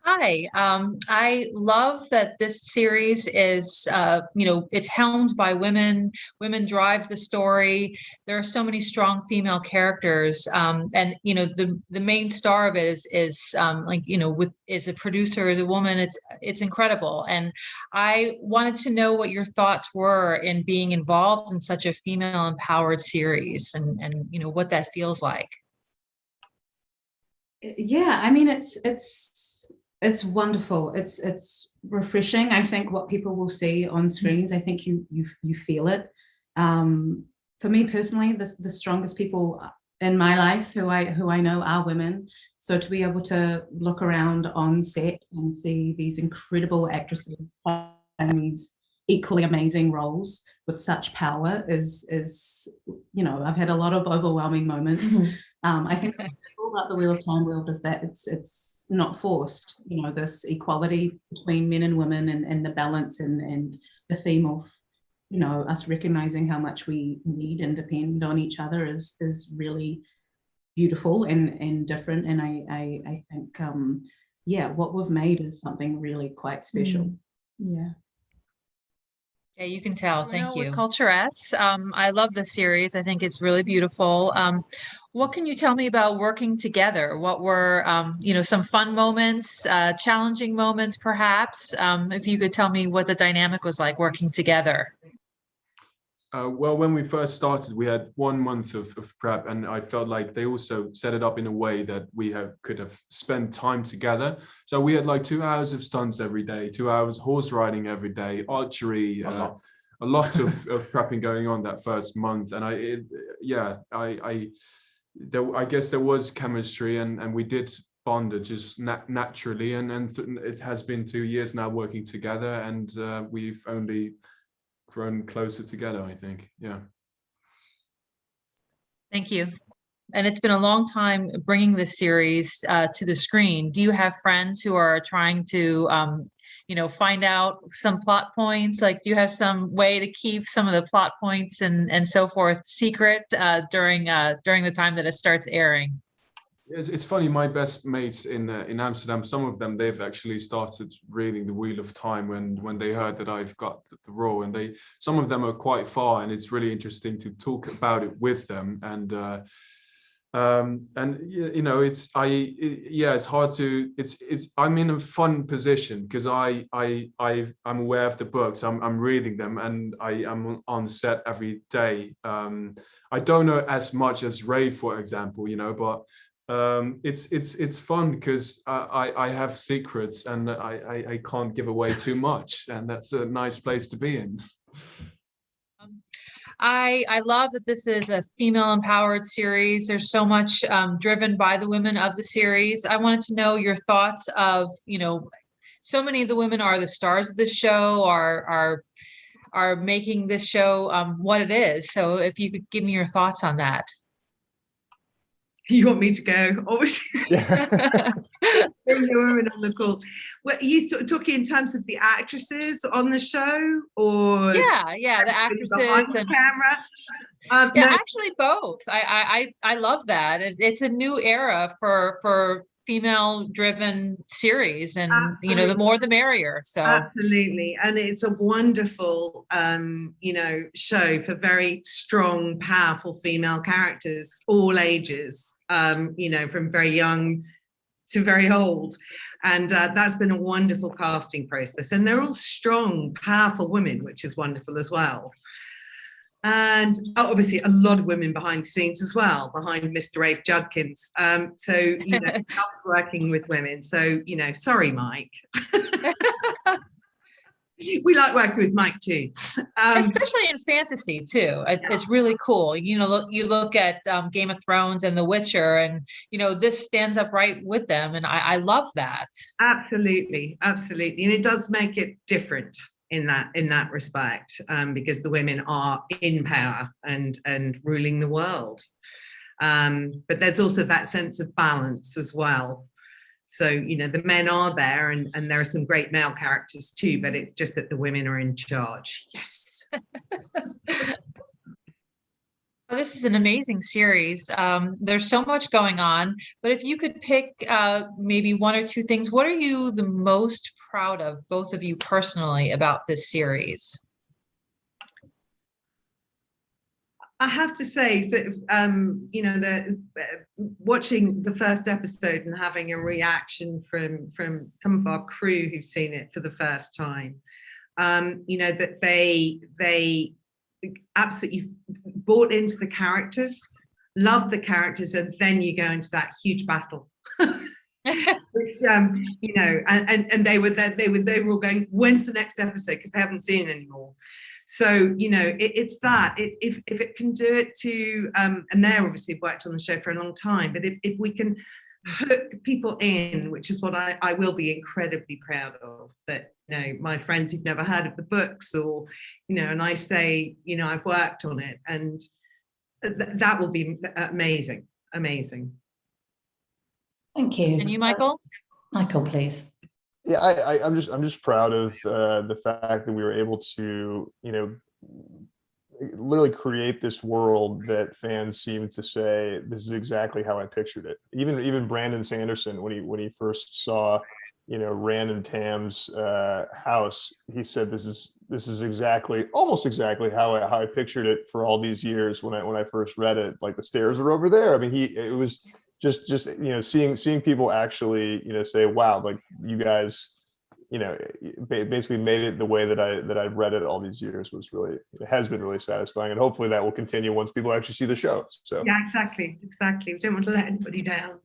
Hi. I love that this series is, it's helmed by women. Women drive the story. There are so many strong female characters, and the main star of it is with is a producer, is a woman. It's incredible, and I wanted to know what your thoughts were in being involved in such a female empowered series, and what that feels like. Yeah, I mean it's wonderful. It's refreshing. I think what people will see on screens, I think you feel it. For me personally, the strongest people in my life who I know are women. So to be able to look around on set and see these incredible actresses playing these equally amazing roles with such power is I've had a lot of overwhelming moments. I think about the Wheel of Time world is that it's not forced, this equality between men and women, and the balance, and the theme of us recognizing how much we need and depend on each other is really beautiful and different. And I think what we've made is something really quite special. Yeah. Yeah, you can tell. Thank you. With Culture S, I love the series. I think it's really beautiful. What can you tell me about working together? What were, some fun moments, challenging moments, perhaps? If you could tell me what the dynamic was like working together. Well, when we first started, we had 1 month of prep, and I felt like they also set it up in a way that we could have spent time together. So we had like 2 hours of stunts every day, 2 hours horse riding every day, archery, a lot of prepping going on that first month. And I guess there was chemistry, and we did bond it just naturally. And it has been 2 years now working together, and we've only grown closer together, I think. Yeah. Thank you. And it's been a long time bringing this series to the screen. Do you have friends who are trying to, find out some plot points? Like, do you have some way to keep some of the plot points and so forth secret during the time that it starts airing? It's funny, my best mates in Amsterdam, some of them, they've actually started reading the Wheel of Time when they heard that I've got the role, and some of them are quite far, and it's really interesting to talk about it with them. And it's hard to, I'm in a fun position because I'm aware of the books, I'm reading them, and I am on set every day. I don't know as much as Ray, for example, but it's fun because I have secrets, and I can't give away too much, and that's a nice place to be in. I love that this is a female empowered series. There's so much driven by the women of the series. I wanted to know your thoughts of, so many of the women are the stars of the show, are making this show what it is. So if you could give me your thoughts on that. You want me to go? Obviously, bring the women on the call. What are you talking in terms of the actresses on the show, or the actresses and camera? Yeah, No. actually both. I love that. It's a new era for female driven series, and Absolutely. the more the merrier. So absolutely, and it's a wonderful show for very strong, powerful female characters, all ages, from very young to very old. And that's been a wonderful casting process, and they're all strong, powerful women, which is wonderful as well. And obviously a lot of women behind the scenes as well, behind Mr. Rafe Judkins. So working with women. So sorry, Mike. We like working with Mike too, especially in fantasy too. It's really cool. You look at Game of Thrones and The Witcher, and this stands up right with them, and I love that. Absolutely, absolutely, and it does make it different in that respect, because the women are in power and ruling the world, but there's also that sense of balance as well. So the men are there, and there are some great male characters too, but it's just that the women are in charge. Yes. This is an amazing series. There's so much going on, but if you could pick maybe one or two things, what are you the most proud of, both of you personally, about this series? I have to say, sort of, you know, watching the first episode and having a reaction from some of our crew who've seen it for the first time, you know, that they absolutely bought into the characters, loved the characters, and then you go into that huge battle. Which you know, and they were all going, when's the next episode, because they haven't seen it anymore. So you know, it's that if it can do it to and they're obviously worked on the show for a long time, but if we can hook people in, which is what I will be incredibly proud of, that you know, my friends who've never heard of the books, or you know, and I say, you know, I've worked on it, and that will be amazing. Thank you. And you, Michael? Michael, please. Yeah, I'm just proud of the fact that we were able to, you know, literally create this world that fans seem to say, this is exactly how I pictured it. Even Brandon Sanderson, when he first saw, you know, Rand and Tam's house, he said, this is exactly, almost exactly how I pictured it for all these years when I first read it. Like, the stairs are over there. I mean, it was just you know, seeing people actually, you know, say, wow, like, you guys, you know, basically made it the way that I've read it all these years it has been really satisfying, and hopefully that will continue once people actually see the show. So yeah, exactly. We don't want to let anybody down.